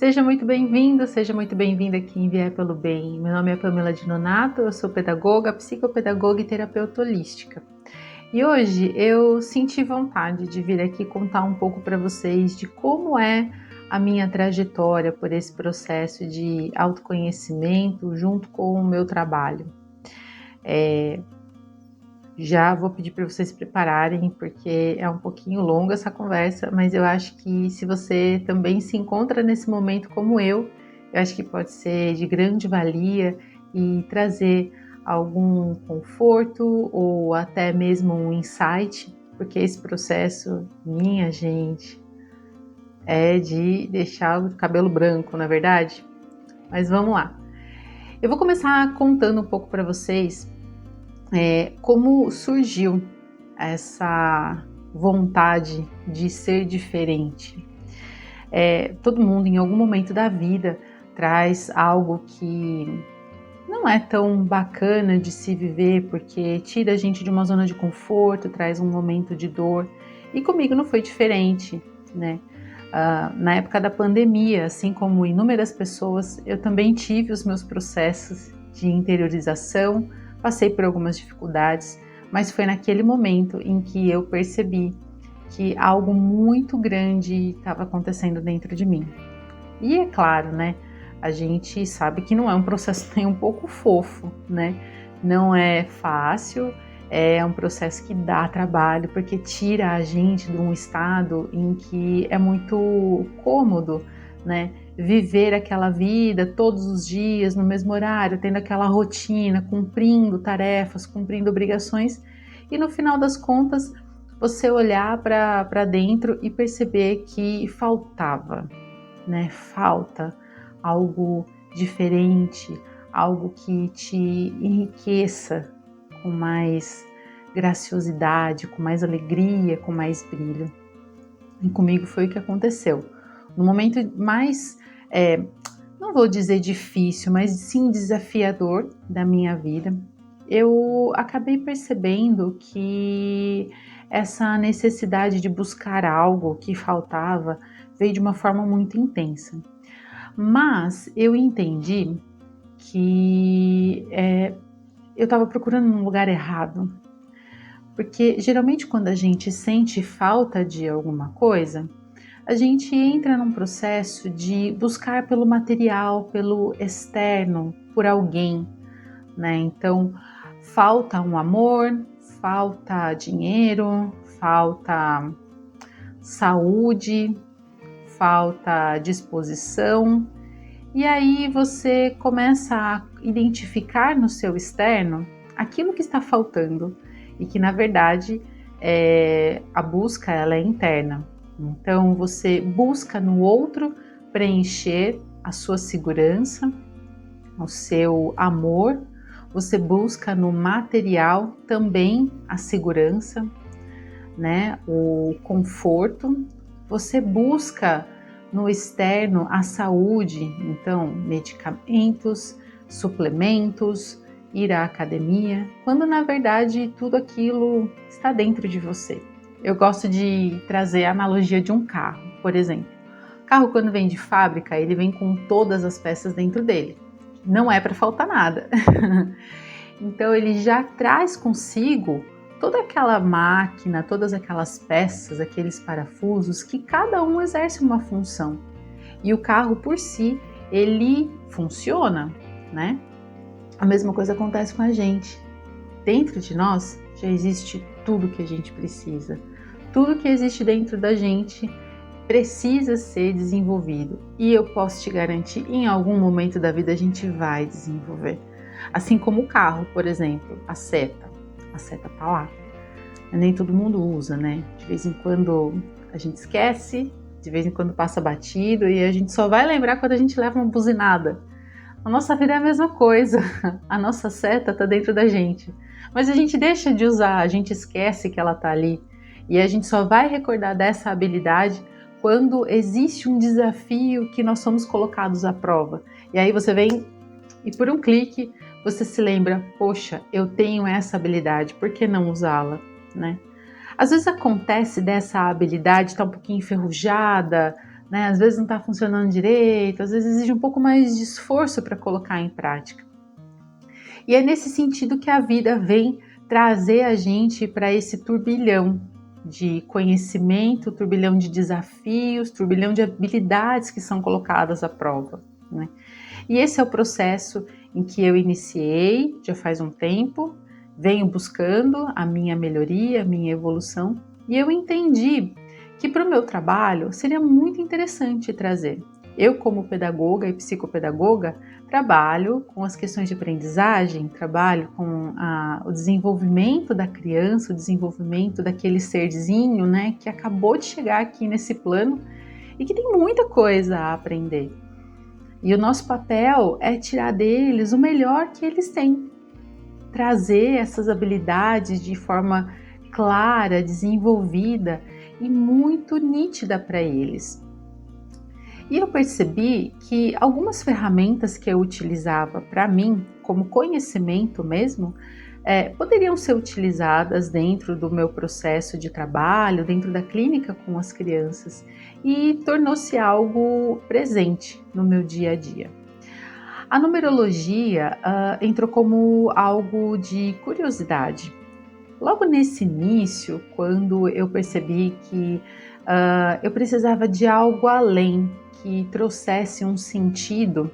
Seja muito bem-vindo, seja muito bem-vinda aqui em Vier pelo Bem. Meu nome é Pamela de Nonato, eu sou pedagoga, psicopedagoga e terapeuta holística. E hoje eu senti vontade de vir aqui contar um pouco para vocês de como é a minha trajetória por esse processo de autoconhecimento junto com o meu trabalho. Já vou pedir para vocês se prepararem, porque é um pouquinho longa essa conversa, mas eu acho que se você também se encontra nesse momento como eu acho que pode ser de grande valia e trazer algum conforto ou até mesmo um insight, porque esse processo, minha gente, é de deixar o cabelo branco, na verdade? Mas vamos lá. Eu vou começar contando um pouco para vocês como surgiu essa vontade de ser diferente. Todo mundo em algum momento da vida traz algo que não é tão bacana de se viver, porque tira a gente de uma zona de conforto, traz um momento de dor, e comigo não foi diferente, né? Na época da pandemia, assim como inúmeras pessoas, eu também tive os meus processos de interiorização, passei por algumas dificuldades, mas foi naquele momento em que eu percebi que algo muito grande estava acontecendo dentro de mim. E é claro, né? A gente sabe que não é um processo nem um pouco fofo, né? Não é fácil, é um processo que dá trabalho, porque tira a gente de um estado em que é muito cômodo, né? Viver aquela vida todos os dias, no mesmo horário, tendo aquela rotina, cumprindo tarefas, cumprindo obrigações, e no final das contas, você olhar para dentro e perceber que faltava, né? Falta algo diferente, algo que te enriqueça com mais graciosidade, com mais alegria, com mais brilho. E comigo foi o que aconteceu. No momento mais, não vou dizer difícil, mas sim desafiador da minha vida, eu acabei percebendo que essa necessidade de buscar algo que faltava veio de uma forma muito intensa. Mas eu entendi que eu estava procurando um lugar errado. Porque geralmente quando a gente sente falta de alguma coisa, a gente entra num processo de buscar pelo material, pelo externo, por alguém, né? Então, falta um amor, falta dinheiro, falta saúde, falta disposição. E aí você começa a identificar no seu externo aquilo que está faltando e que na verdade a busca ela é interna. Então você busca no outro preencher a sua segurança, o seu amor, você busca no material também a segurança, né? O conforto, você busca no externo a saúde, então medicamentos, suplementos, ir à academia, quando na verdade tudo aquilo está dentro de você. Eu gosto de trazer a analogia de um carro, por exemplo. O carro, quando vem de fábrica, ele vem com todas as peças dentro dele. Não é para faltar nada. Então ele já traz consigo toda aquela máquina, todas aquelas peças, aqueles parafusos, que cada um exerce uma função. E o carro por si, ele funciona, né? A mesma coisa acontece com a gente. Dentro de nós já existe tudo que a gente precisa. Tudo que existe dentro da gente precisa ser desenvolvido. E eu posso te garantir, em algum momento da vida a gente vai desenvolver. Assim como o carro, por exemplo, a seta. A seta tá lá. Nem todo mundo usa, né? De vez em quando a gente esquece, de vez em quando passa batido e a gente só vai lembrar quando a gente leva uma buzinada. A nossa vida é a mesma coisa, a nossa seta tá dentro da gente, mas a gente deixa de usar, a gente esquece que ela tá ali e a gente só vai recordar dessa habilidade quando existe um desafio que nós somos colocados à prova. E aí você vem e por um clique você se lembra, poxa, eu tenho essa habilidade, por que não usá-la, né? Às vezes acontece dessa habilidade estar um pouquinho enferrujada, né? Às vezes não está funcionando direito, às vezes exige um pouco mais de esforço para colocar em prática. E é nesse sentido que a vida vem trazer a gente para esse turbilhão de conhecimento, turbilhão de desafios, turbilhão de habilidades que são colocadas à prova, né? E esse é o processo em que eu iniciei já faz um tempo, venho buscando a minha melhoria, a minha evolução, e eu entendi que para o meu trabalho seria muito interessante trazer. Eu, como pedagoga e psicopedagoga, trabalho com as questões de aprendizagem, trabalho com o desenvolvimento da criança, o desenvolvimento daquele serzinho, né, que acabou de chegar aqui nesse plano e que tem muita coisa a aprender. E o nosso papel é tirar deles o melhor que eles têm, trazer essas habilidades de forma clara, desenvolvida e muito nítida para eles. E eu percebi que algumas ferramentas que eu utilizava para mim, como conhecimento mesmo, poderiam ser utilizadas dentro do meu processo de trabalho, dentro da clínica com as crianças, e tornou-se algo presente no meu dia a dia. A numerologia entrou como algo de curiosidade. Logo nesse início, quando eu percebi que eu precisava de algo além, que trouxesse um sentido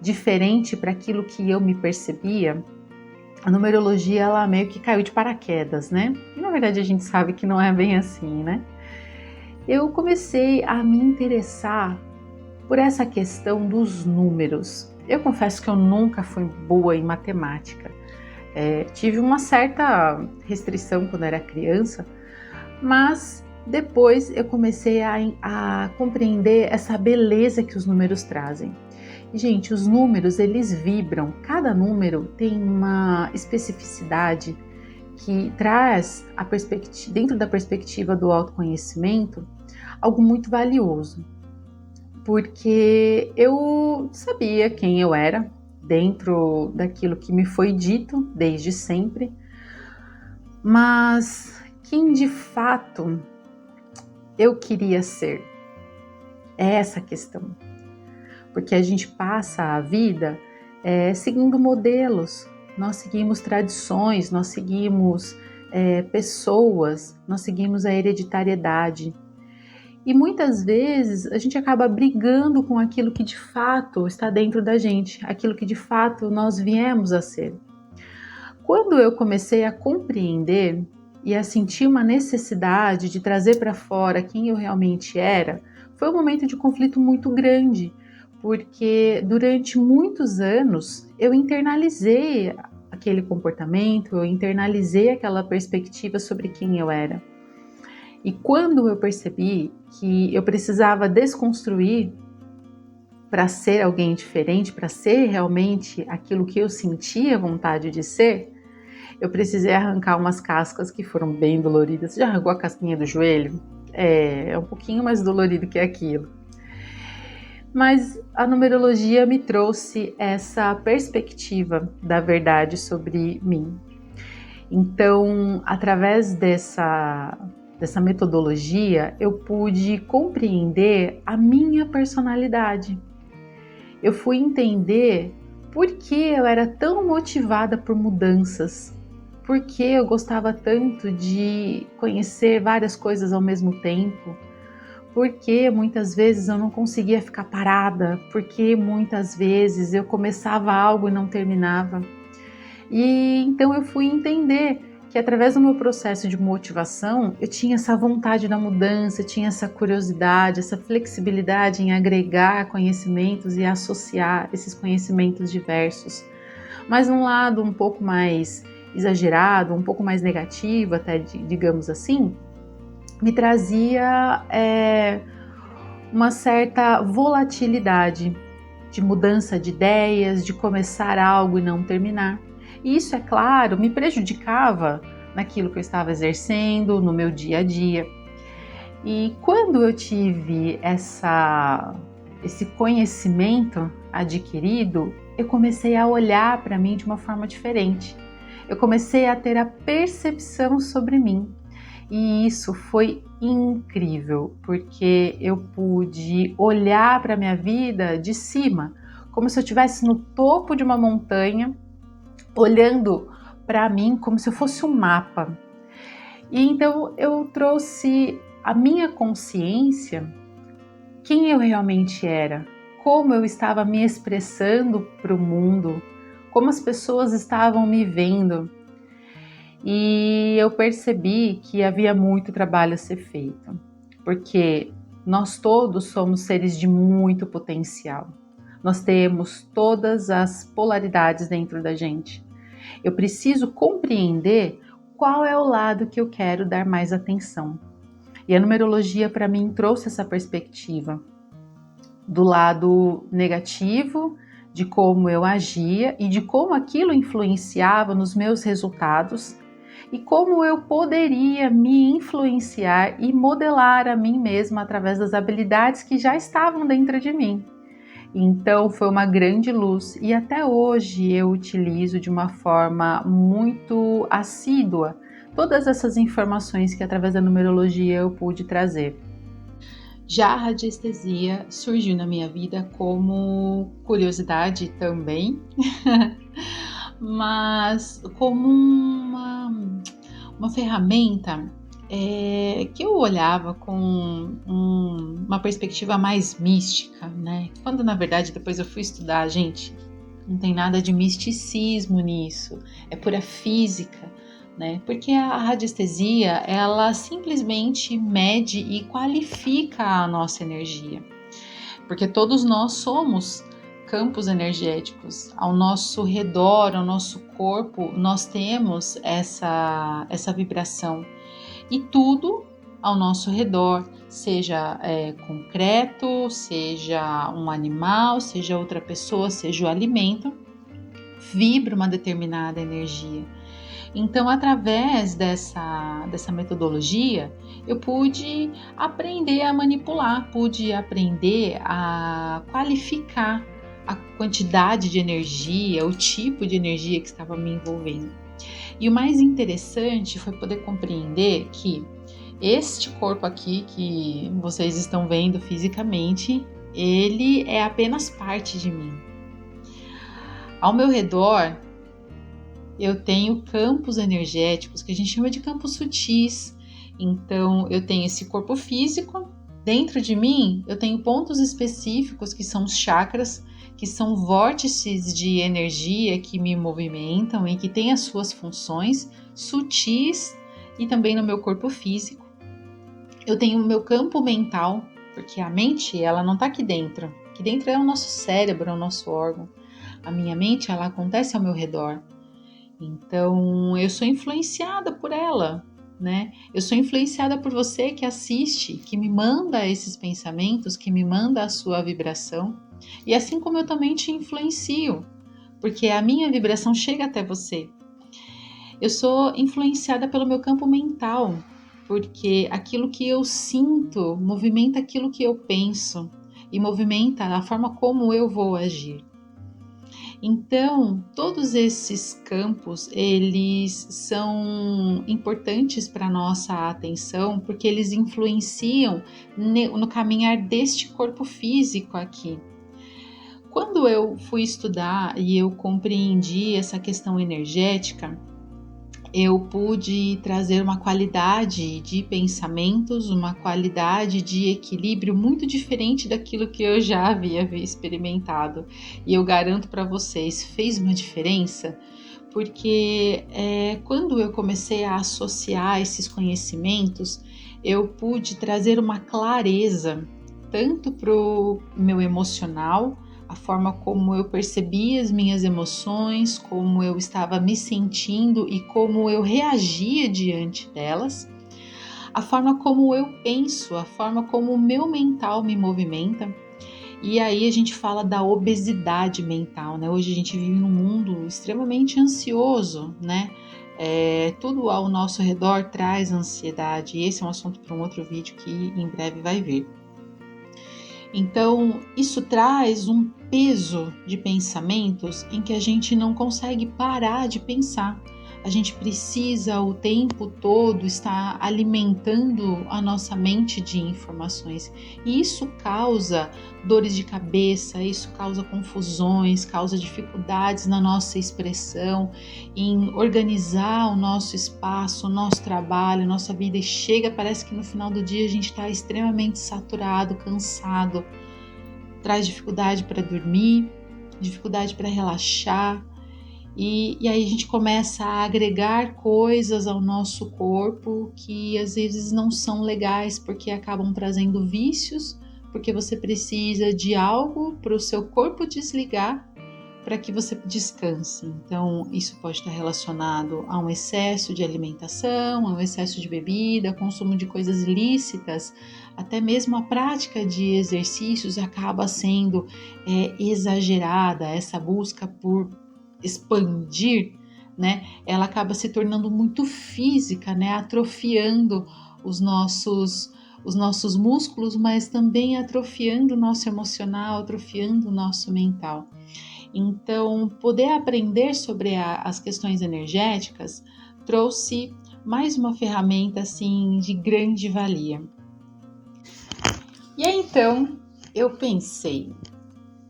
diferente para aquilo que eu me percebia, a numerologia ela meio que caiu de paraquedas, né? E na verdade a gente sabe que não é bem assim, né? Eu comecei a me interessar por essa questão dos números. Eu confesso que eu nunca fui boa em matemática. Tive uma certa restrição quando era criança, mas depois eu comecei a compreender essa beleza que os números trazem. E, gente, os números, eles vibram. Cada número tem uma especificidade que traz, dentro da perspectiva do autoconhecimento, algo muito valioso. Porque eu sabia quem eu era, dentro daquilo que me foi dito desde sempre, mas quem de fato eu queria ser? É essa a questão. Porque a gente passa a vida seguindo modelos, nós seguimos tradições, nós seguimos pessoas, nós seguimos a hereditariedade. E muitas vezes a gente acaba brigando com aquilo que de fato está dentro da gente, aquilo que de fato nós viemos a ser. Quando eu comecei a compreender e a sentir uma necessidade de trazer para fora quem eu realmente era, foi um momento de conflito muito grande, porque durante muitos anos eu internalizei aquele comportamento, eu internalizei aquela perspectiva sobre quem eu era. E quando eu percebi que eu precisava desconstruir para ser alguém diferente, para ser realmente aquilo que eu sentia vontade de ser, eu precisei arrancar umas cascas que foram bem doloridas. Você já arrancou a casquinha do joelho? É um pouquinho mais dolorido que aquilo. Mas a numerologia me trouxe essa perspectiva da verdade sobre mim. Então, através dessa metodologia, eu pude compreender a minha personalidade. Eu fui entender por que eu era tão motivada por mudanças, por que eu gostava tanto de conhecer várias coisas ao mesmo tempo, por que muitas vezes eu não conseguia ficar parada, por que muitas vezes eu começava algo e não terminava. E então eu fui entender que através do meu processo de motivação, eu tinha essa vontade da mudança, eu tinha essa curiosidade, essa flexibilidade em agregar conhecimentos e associar esses conhecimentos diversos. Mas num lado um pouco mais exagerado, um pouco mais negativo, até digamos assim, me trazia uma certa volatilidade de mudança de ideias, de começar algo e não terminar. E isso, é claro, me prejudicava naquilo que eu estava exercendo, no meu dia a dia. E quando eu tive esse conhecimento adquirido, eu comecei a olhar para mim de uma forma diferente. Eu comecei a ter a percepção sobre mim. E isso foi incrível, porque eu pude olhar para a minha vida de cima, como se eu estivesse no topo de uma montanha, olhando para mim como se eu fosse um mapa. E então eu trouxe a minha consciência, quem eu realmente era, como eu estava me expressando para o mundo, como as pessoas estavam me vendo. E eu percebi que havia muito trabalho a ser feito, porque nós todos somos seres de muito potencial. Nós temos todas as polaridades dentro da gente. Eu preciso compreender qual é o lado que eu quero dar mais atenção. E a numerologia para mim trouxe essa perspectiva do lado negativo, de como eu agia e de como aquilo influenciava nos meus resultados e como eu poderia me influenciar e modelar a mim mesma através das habilidades que já estavam dentro de mim. Então foi uma grande luz e até hoje eu utilizo de uma forma muito assídua todas essas informações que através da numerologia eu pude trazer. Já a radiestesia surgiu na minha vida como curiosidade também, mas como uma ferramenta que eu olhava com uma perspectiva mais mística, né? Quando na verdade depois eu fui estudar, gente, não tem nada de misticismo nisso, é pura física, né? Porque a radiestesia, ela simplesmente mede e qualifica a nossa energia, porque todos nós somos campos energéticos. Ao nosso redor, ao nosso corpo, nós temos essa vibração. E tudo ao nosso redor, seja concreto, seja um animal, seja outra pessoa, seja o alimento, vibra uma determinada energia. Então, através dessa metodologia, eu pude aprender a manipular, pude aprender a qualificar a quantidade de energia, o tipo de energia que estava me envolvendo. E o mais interessante foi poder compreender que este corpo aqui que vocês estão vendo fisicamente, ele é apenas parte de mim. Ao meu redor, eu tenho campos energéticos que a gente chama de campos sutis. Então, eu tenho esse corpo físico. Dentro de mim, eu tenho pontos específicos que são os chakras, que são vórtices de energia que me movimentam e que têm as suas funções sutis e também no meu corpo físico. Eu tenho o meu campo mental, porque a mente, ela não está aqui dentro. Aqui dentro é o nosso cérebro, é o nosso órgão. A minha mente, ela acontece ao meu redor. Então, eu sou influenciada por ela, né? Eu sou influenciada por você que assiste, que me manda esses pensamentos, que me manda a sua vibração. E assim como eu também te influencio, porque a minha vibração chega até você. Eu sou influenciada pelo meu campo mental, porque aquilo que eu sinto movimenta aquilo que eu penso e movimenta a forma como eu vou agir. Então, todos esses campos, eles são importantes para a nossa atenção, porque eles influenciam no caminhar deste corpo físico aqui. Quando eu fui estudar e eu compreendi essa questão energética, eu pude trazer uma qualidade de pensamentos, uma qualidade de equilíbrio muito diferente daquilo que eu já havia experimentado. E eu garanto para vocês, fez uma diferença, porque quando eu comecei a associar esses conhecimentos, eu pude trazer uma clareza, tanto para o meu emocional, a forma como eu percebia as minhas emoções, como eu estava me sentindo e como eu reagia diante delas, a forma como eu penso, a forma como o meu mental me movimenta. E aí a gente fala da obesidade mental, né? Hoje a gente vive num mundo extremamente ansioso, né? Tudo ao nosso redor traz ansiedade, e esse é um assunto para um outro vídeo que em breve vai vir. Então, isso traz um peso de pensamentos em que a gente não consegue parar de pensar. a gente precisa o tempo todo estar alimentando a nossa mente de informações. E isso causa dores de cabeça, isso causa confusões, causa dificuldades na nossa expressão, em organizar o nosso espaço, o nosso trabalho, nossa vida. E parece que no final do dia a gente está extremamente saturado, cansado, traz dificuldade para dormir, dificuldade para relaxar. E aí a gente começa a agregar coisas ao nosso corpo que às vezes não são legais, porque acabam trazendo vícios, porque você precisa de algo para o seu corpo desligar para que você descanse. Então, isso pode estar relacionado a um excesso de alimentação, a um excesso de bebida, consumo de coisas ilícitas, até mesmo a prática de exercícios acaba sendo exagerada, essa busca por expandir, né? Ela acaba se tornando muito física, né? Atrofiando os nossos músculos, mas também atrofiando o nosso emocional, atrofiando o nosso mental. Então, poder aprender sobre as questões energéticas trouxe mais uma ferramenta assim de grande valia. E aí, então, eu pensei,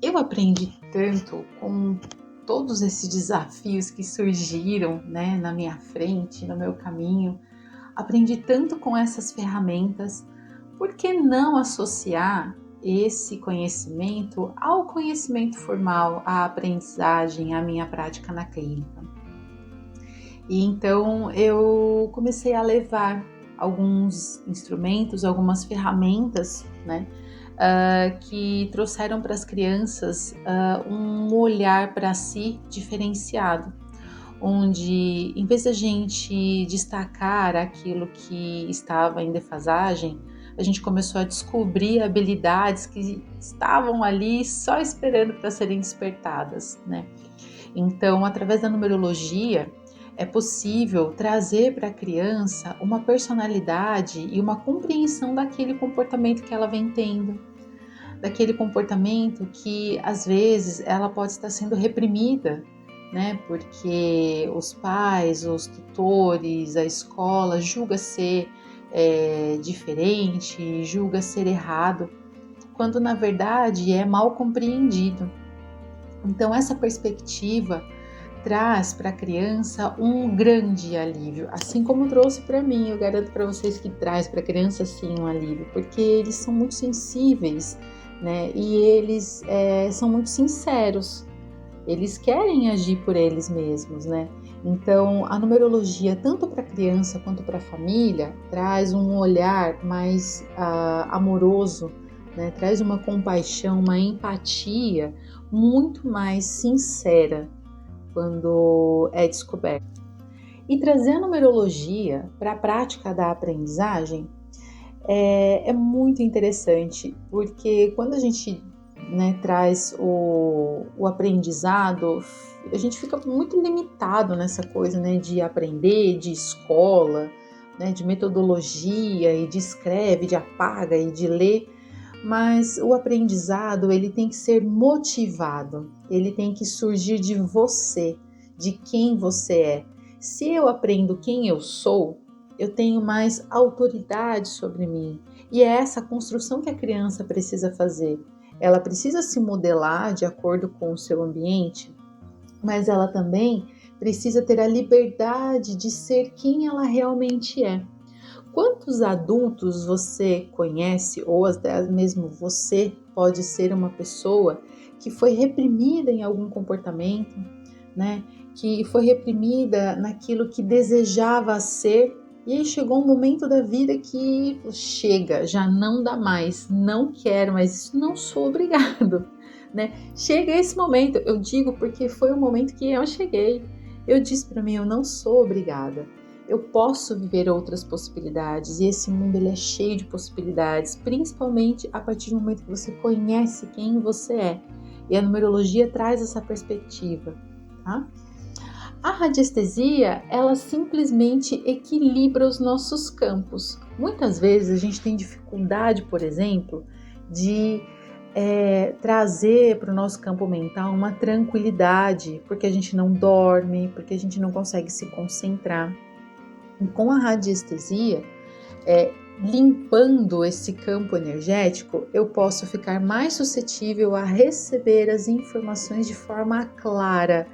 eu aprendi tanto com todos esses desafios que surgiram, né, na minha frente, no meu caminho, aprendi tanto com essas ferramentas, por que não associar esse conhecimento ao conhecimento formal, à aprendizagem, à minha prática na clínica? E então eu comecei a levar alguns instrumentos, algumas ferramentas, né, que trouxeram para as crianças um olhar para si diferenciado, onde em vez da gente destacar aquilo que estava em defasagem, a gente começou a descobrir habilidades que estavam ali só esperando para serem despertadas, né? Então, através da numerologia, é possível trazer para a criança uma personalidade e uma compreensão daquele comportamento que ela vem tendo, daquele comportamento que às vezes ela pode estar sendo reprimida, né? Porque os pais, os tutores, a escola julga ser diferente, julga ser errado, quando na verdade é mal compreendido. Então essa perspectiva traz para a criança um grande alívio, assim como trouxe para mim. Eu garanto para vocês que traz para a criança sim um alívio, porque eles são muito sensíveis, né? E eles são muito sinceros. Eles querem agir por eles mesmos, né? Então, a numerologia, tanto para a criança quanto para a família, traz um olhar mais amoroso, né? Traz uma compaixão, uma empatia muito mais sincera quando é descoberta. E trazer a numerologia para a prática da aprendizagem é muito interessante, porque quando a gente traz o aprendizado, a gente fica muito limitado nessa coisa, né, de aprender, de escola, né, de metodologia, e de escreve, de apaga e de lê, mas o aprendizado ele tem que ser motivado, ele tem que surgir de você, de quem você é. Se eu aprendo quem eu sou, eu tenho mais autoridade sobre mim, e é essa construção que a criança precisa fazer. Ela precisa se modelar de acordo com o seu ambiente, mas ela também precisa ter a liberdade de ser quem ela realmente é. Quantos adultos você conhece, ou até mesmo você pode ser uma pessoa que foi reprimida em algum comportamento, né? Que foi reprimida naquilo que desejava ser, e aí chegou um momento da vida que chega, já não dá mais, não quero mais, isso não sou obrigado, né? Chega esse momento, eu digo porque foi o momento que eu cheguei. Eu disse para mim, eu não sou obrigada. Eu posso viver outras possibilidades, e esse mundo ele é cheio de possibilidades, principalmente a partir do momento que você conhece quem você é. E a numerologia traz essa perspectiva, tá? A radiestesia, ela simplesmente equilibra os nossos campos. Muitas vezes a gente tem dificuldade, por exemplo, de trazer para o nosso campo mental uma tranquilidade, porque a gente não dorme, porque a gente não consegue se concentrar. E com a radiestesia, limpando esse campo energético, eu posso ficar mais suscetível a receber as informações de forma clara,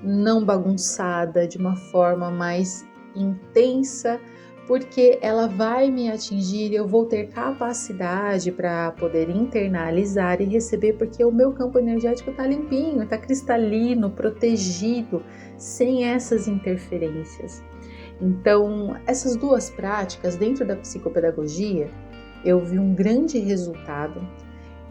não bagunçada, de uma forma mais intensa, porque ela vai me atingir e eu vou ter capacidade para poder internalizar e receber, porque o meu campo energético está limpinho, está cristalino, protegido, sem essas interferências. Então, essas duas práticas dentro da psicopedagogia, eu vi um grande resultado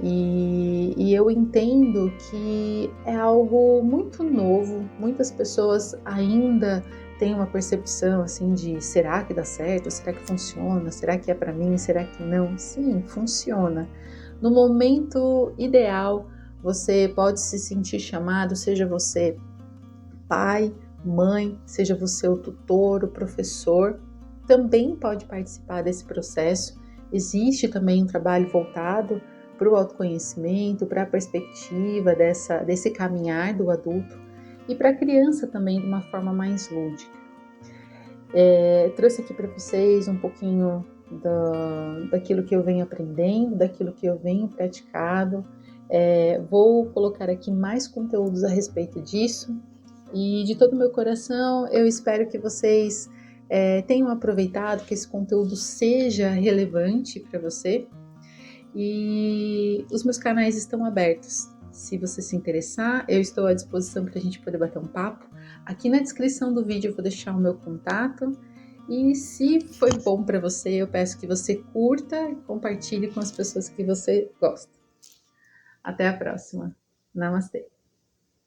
e eu entendo que é algo muito novo. Muitas pessoas ainda têm uma percepção assim de será que dá certo? Será que funciona? Será que é para mim? Será que não? Sim, funciona. No momento ideal, você pode se sentir chamado, seja você pai, mãe, seja você o tutor, o professor, também pode participar desse processo. Existe também um trabalho voltado para o autoconhecimento, para a perspectiva desse caminhar do adulto e para a criança também de uma forma mais lúdica. Trouxe aqui para vocês um pouquinho daquilo que eu venho aprendendo, daquilo que eu venho praticado. Vou colocar aqui mais conteúdos a respeito disso. E de todo o meu coração, eu espero que vocês tenham aproveitado, que esse conteúdo seja relevante para você. E os meus canais estão abertos. Se você se interessar, eu estou à disposição para a gente poder bater um papo. Aqui na descrição do vídeo eu vou deixar o meu contato. E se foi bom para você, eu peço que você curta e compartilhe com as pessoas que você gosta. Até a próxima. Namastê!